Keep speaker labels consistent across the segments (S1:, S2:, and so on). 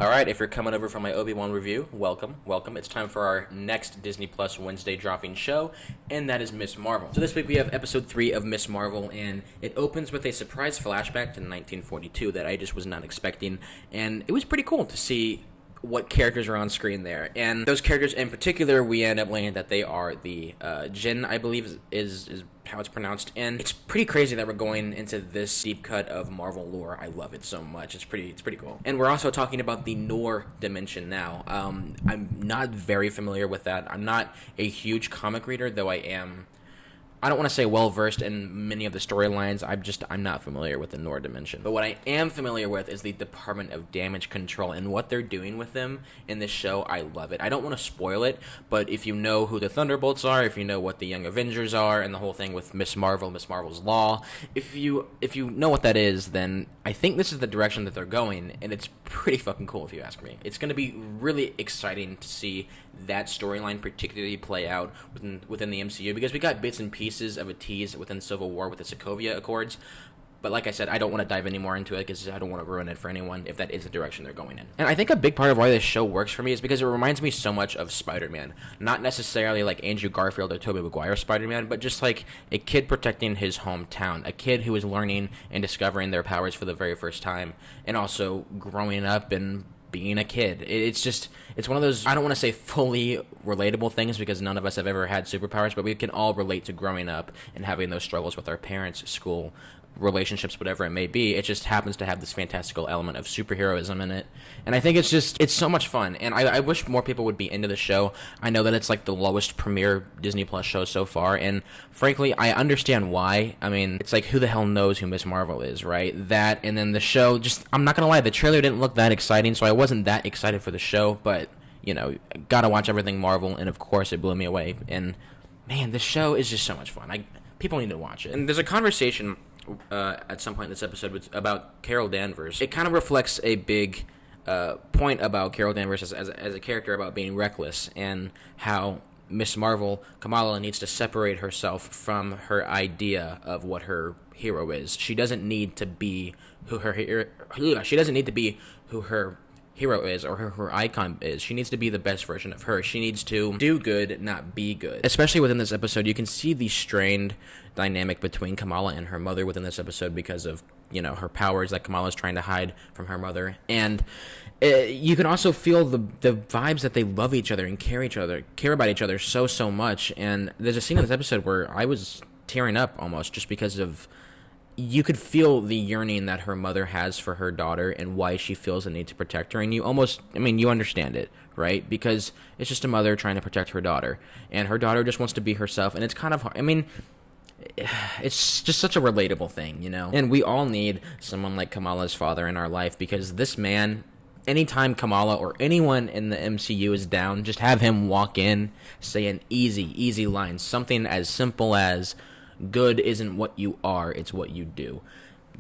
S1: Alright, if you're coming over from my Obi-Wan review, welcome. It's time for our next Disney Plus Wednesday dropping show, and that is Miss Marvel. So this week we have episode 3 of Miss Marvel, and it opens with a surprise flashback to 1942 that I just was not expecting, and it was pretty cool to see what characters are on screen there. And those characters in particular, we end up learning that they are the Jinn, I believe is how it's pronounced. And it's pretty crazy that we're going into this deep cut of Marvel lore. I love it so much. It's pretty cool. And we're also talking about the Noor dimension now. I'm not very familiar with that. I'm not a huge comic reader, though I don't want to say well-versed in many of the storylines. I'm not familiar with the Noor dimension. But what I am familiar with is the Department of Damage Control and what they're doing with them in this show. I love it. I don't want to spoil it, but if you know who the Thunderbolts are, if you know what the Young Avengers are, and the whole thing with Miss Marvel, Miss Marvel's Law, if you know what that is, then I think this is the direction that they're going, and it's pretty fucking cool if you ask me. It's going to be really exciting to see that storyline particularly play out within the MCU, because we got bits and pieces of a tease within Civil War with the Sokovia Accords. But like I said, I don't want to dive any more into it because I don't want to ruin it for anyone if that is the direction they're going in. And I think a big part of why this show works for me is because it reminds me so much of SpiderMan. Not necessarily like Andrew Garfield or Tobey Maguire SpiderMan, but just like a kid protecting his hometown. A kid who is learning and discovering their powers for the very first time, and also growing up and being a kid. It's one of those, I don't want to say fully relatable things because none of us have ever had superpowers, but we can all relate to growing up and having those struggles with our parents, school, relationships, whatever it may be. It just happens to have this fantastical element of superheroism in it, and I think it's so much fun, and I wish more people would be into the show. I know that it's like the lowest premiere Disney Plus show so far, and frankly I understand why. I mean, it's like, who the hell knows who Miss Marvel is, right? That, and then the show, just, I'm not gonna lie, the trailer didn't look that exciting, so I wasn't that excited for the show, but you know, gotta watch everything Marvel, and of course it blew me away. And man, this show is just so much fun. People need to watch it. And there's a conversation at some point in this episode about Carol Danvers. It kind of reflects a big point about Carol Danvers as a character, about being reckless, and how Miss Marvel, Kamala, needs to separate herself from her idea of what her hero is. She doesn't need to be who her hero is, or her icon is. She needs to be the best version of her. She needs to do good, not be good. Especially within this episode, you can see the strained dynamic between Kamala and her mother within this episode because of, you know, her powers that Kamala's trying to hide from her mother. And you can also feel the vibes that they love each other and care about each other so much. And there's a scene in this episode where I was tearing up almost, just because of, you could feel the yearning that her mother has for her daughter and why she feels the need to protect her. And you understand it, right? Because it's just a mother trying to protect her daughter. And her daughter just wants to be herself. And it's kind of, it's just such a relatable thing, you know? And we all need someone like Kamala's father in our life, because this man, anytime Kamala or anyone in the MCU is down, just have him walk in, say an easy line. Something as simple as, good isn't what you are, it's what you do.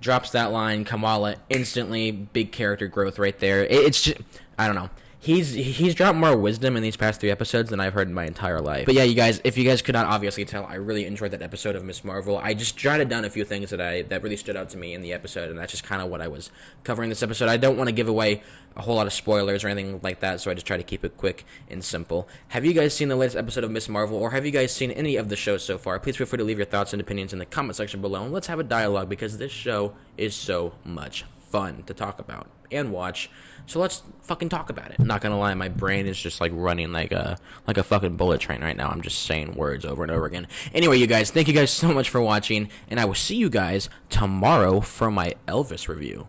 S1: Drops that line, Kamala instantly, big character growth right there. It's just, I don't know. He's dropped more wisdom in these past 3 episodes than I've heard in my entire life. But yeah, you guys, if you guys could not obviously tell, I really enjoyed that episode of Miss Marvel. I just jotted down a few things that really stood out to me in the episode, and that's just kind of what I was covering this episode. I don't want to give away a whole lot of spoilers or anything like that, so I just try to keep it quick and simple. Have you guys seen the latest episode of Miss Marvel, or have you guys seen any of the shows so far? Please feel free to leave your thoughts and opinions in the comment section below, and let's have a dialogue, because this show is so much fun to talk about and watch. So let's fucking talk about it. I'm not gonna lie, my brain is just like running like a fucking bullet train right now. I'm just saying words over and over again. Anyway, you guys, thank you guys so much for watching, and I will see you guys tomorrow for my Elvis review.